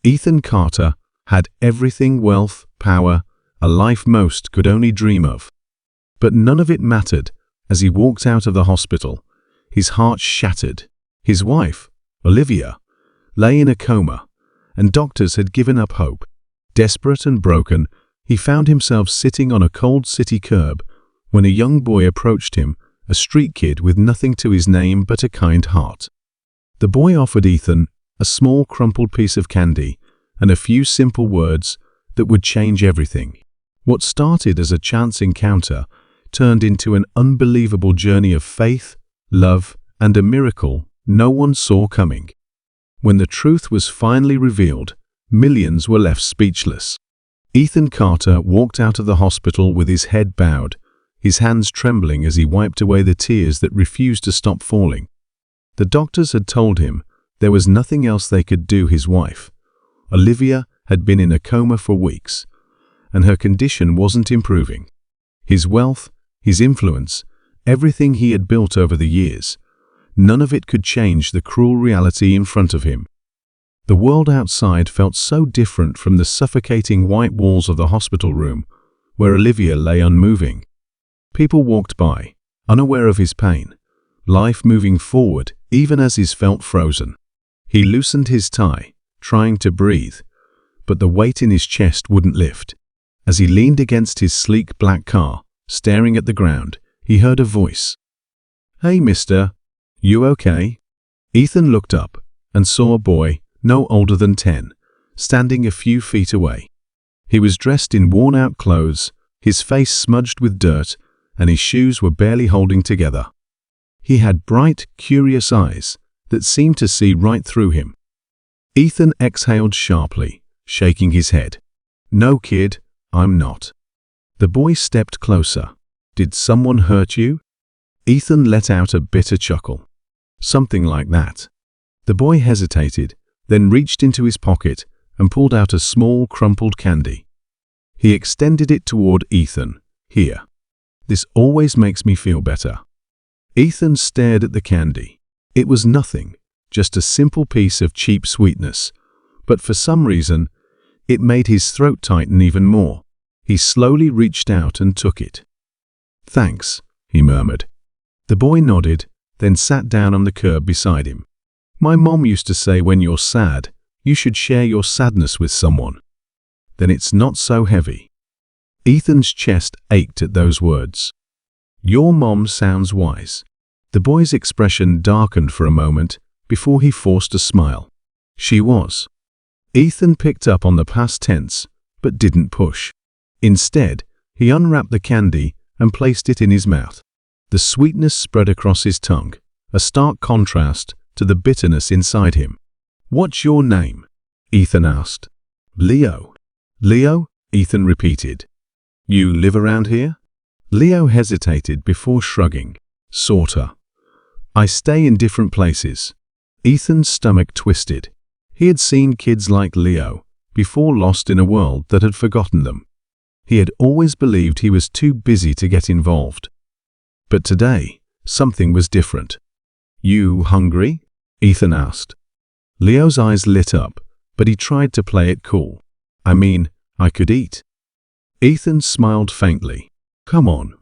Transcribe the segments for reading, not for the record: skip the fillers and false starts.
Ethan Carter had everything: wealth, power, a life most could only dream of. But none of it mattered as he walked out of the hospital, his heart shattered. His wife, Olivia, lay in a coma, and doctors had given up hope. Desperate and broken, he found himself sitting on a cold city curb when a young boy approached him, a street kid with nothing to his name but a kind heart. The boy offered Ethan a small crumpled piece of candy and a few simple words that would change everything. What started as a chance encounter turned into an unbelievable journey of faith, love, and a miracle no one saw coming. When the truth was finally revealed, millions were left speechless. Ethan Carter walked out of the hospital with his head bowed, his hands trembling as he wiped away the tears that refused to stop falling. The doctors had told him there was nothing else they could do. His wife, Olivia, had been in a coma for weeks, and her condition wasn't improving. His wealth, his influence, everything he had built over the years, none of it could change the cruel reality in front of him. The world outside felt so different from the suffocating white walls of the hospital room, where Olivia lay unmoving. People walked by, unaware of his pain, life moving forward even as his felt frozen. He loosened his tie, trying to breathe, but the weight in his chest wouldn't lift. As he leaned against his sleek black car, staring at the ground, he heard a voice. "Hey, mister, you okay?" Ethan looked up and saw a boy, no older than 10, standing a few feet away. He was dressed in worn-out clothes, his face smudged with dirt, and his shoes were barely holding together. He had bright, curious eyes that seemed to see right through him. Ethan exhaled sharply, shaking his head. "No, kid, I'm not." The boy stepped closer. "Did someone hurt you?" Ethan let out a bitter chuckle. "Something like that." The boy hesitated, then reached into his pocket and pulled out a small, crumpled candy. He extended it toward Ethan. "Here. This always makes me feel better." Ethan stared at the candy. It was nothing, just a simple piece of cheap sweetness, but for some reason, it made his throat tighten even more. He slowly reached out and took it. "Thanks," he murmured. The boy nodded, then sat down on the curb beside him. "My mom used to say when you're sad, you should share your sadness with someone. Then it's not so heavy." Ethan's chest ached at those words. "Your mom sounds wise." The boy's expression darkened for a moment before he forced a smile. "She was." Ethan picked up on the past tense, but didn't push. Instead, he unwrapped the candy and placed it in his mouth. The sweetness spread across his tongue, a stark contrast to the bitterness inside him. "What's your name?" Ethan asked. "Leo." "Leo?" Ethan repeated. "You live around here?" Leo hesitated before shrugging. "Sorta. I stay in different places." Ethan's stomach twisted. He had seen kids like Leo before, lost in a world that had forgotten them. He had always believed he was too busy to get involved. But today, something was different. "You hungry?" Ethan asked. Leo's eyes lit up, but he tried to play it cool. "I mean, I could eat." Ethan smiled faintly. "Come on."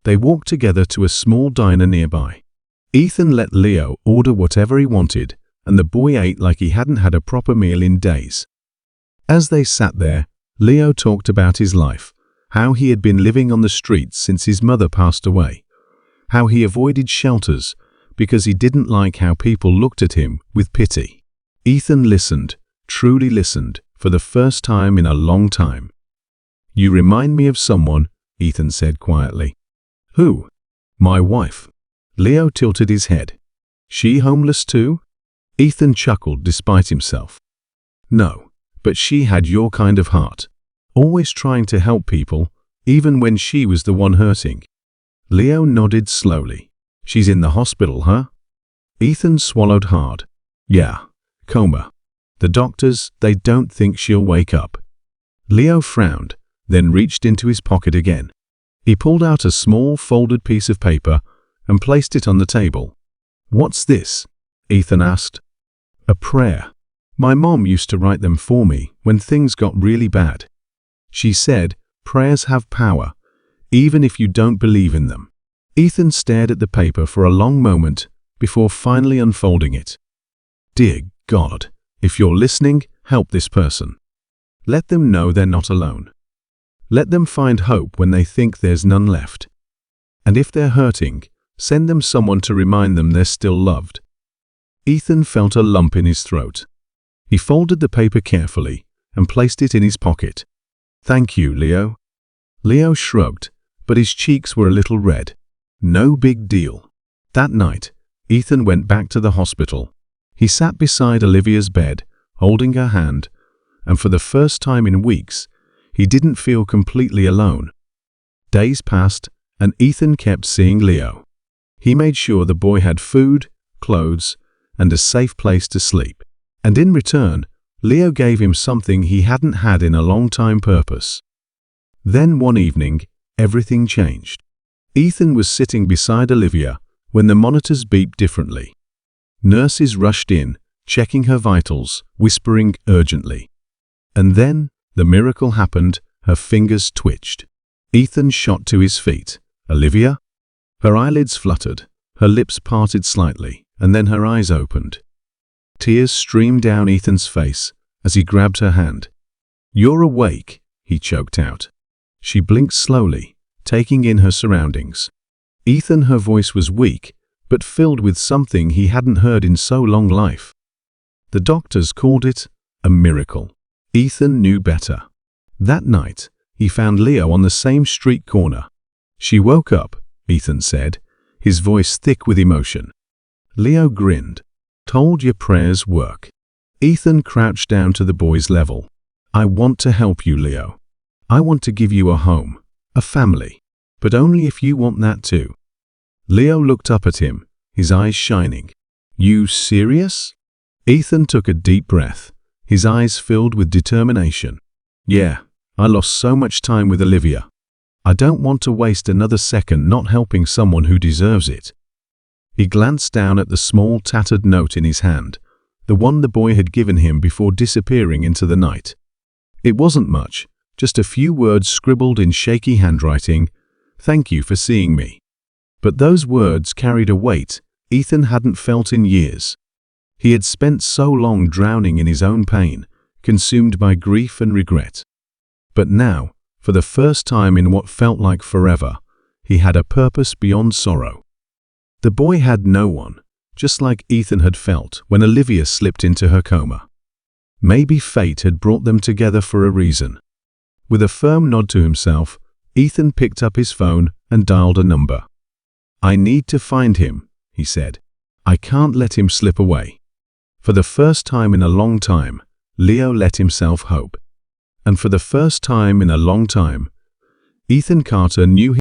They walked together to a small diner nearby. Ethan let Leo order whatever he wanted, and the boy ate like he hadn't had a proper meal in days. As they sat there, Leo talked about his life, how he had been living on the streets since his mother passed away, how he avoided shelters because he didn't like how people looked at him with pity. Ethan listened, truly listened, for the first time in a long time. "You remind me of someone," Ethan said quietly. "Who?" "My wife." Leo tilted his head. "She homeless too?" Ethan chuckled despite himself. "No, but she had your kind of heart, always trying to help people, even when she was the one hurting." Leo nodded slowly. "She's in the hospital, huh?" Ethan swallowed hard. "Yeah, coma. The doctors, they don't think she'll wake up." Leo frowned, then reached into his pocket again. He pulled out a small folded piece of paper and placed it on the table. "What's this?" Ethan asked. "A prayer." My mom used to write them for me when things got really bad. She said, prayers have power, even if you don't believe in them. Ethan stared at the paper for a long moment before finally unfolding it. Dear God, if you're listening, help this person. Let them know they're not alone. Let them find hope when they think there's none left. And if they're hurting, send them someone to remind them they're still loved. Ethan felt a lump in his throat. He folded the paper carefully and placed it in his pocket. Thank you, Leo. Leo shrugged, but his cheeks were a little red. No big deal. That night, Ethan went back to the hospital. He sat beside Olivia's bed, holding her hand, and for the first time in weeks, he didn't feel completely alone. Days passed, and Ethan kept seeing Leo. He made sure the boy had food, clothes, and a safe place to sleep. And in return, Leo gave him something he hadn't had in a long time: purpose. Then one evening, everything changed. Ethan was sitting beside Olivia when the monitors beeped differently. Nurses rushed in, checking her vitals, whispering urgently. And then, the miracle happened. Her fingers twitched. Ethan shot to his feet. Olivia? Her eyelids fluttered, her lips parted slightly, and then her eyes opened. Tears streamed down Ethan's face as he grabbed her hand. You're awake, he choked out. She blinked slowly, taking in her surroundings. Ethan, her voice was weak, but filled with something he hadn't heard in so long. Life. The doctors called it a miracle. Ethan knew better. That night, he found Leo on the same street corner. She woke up, Ethan said, his voice thick with emotion. Leo grinned. Told your prayers work. Ethan crouched down to the boy's level. I want to help you, Leo. I want to give you a home, a family, but only if you want that too. Leo looked up at him, his eyes shining. You serious? Ethan took a deep breath, his eyes filled with determination. Yeah, I lost so much time with Olivia. I don't want to waste another second not helping someone who deserves it. He glanced down at the small tattered note in his hand, the one the boy had given him before disappearing into the night. It wasn't much, just a few words scribbled in shaky handwriting. Thank you for seeing me. But those words carried a weight Ethan hadn't felt in years. He had spent so long drowning in his own pain, consumed by grief and regret. But now, for the first time in what felt like forever, he had a purpose beyond sorrow. The boy had no one, just like Ethan had felt when Olivia slipped into her coma. Maybe fate had brought them together for a reason. With a firm nod to himself, Ethan picked up his phone and dialed a number. I need to find him, he said. I can't let him slip away. For the first time in a long time, Leo let himself hope. And for the first time in a long time, Ethan Carter knew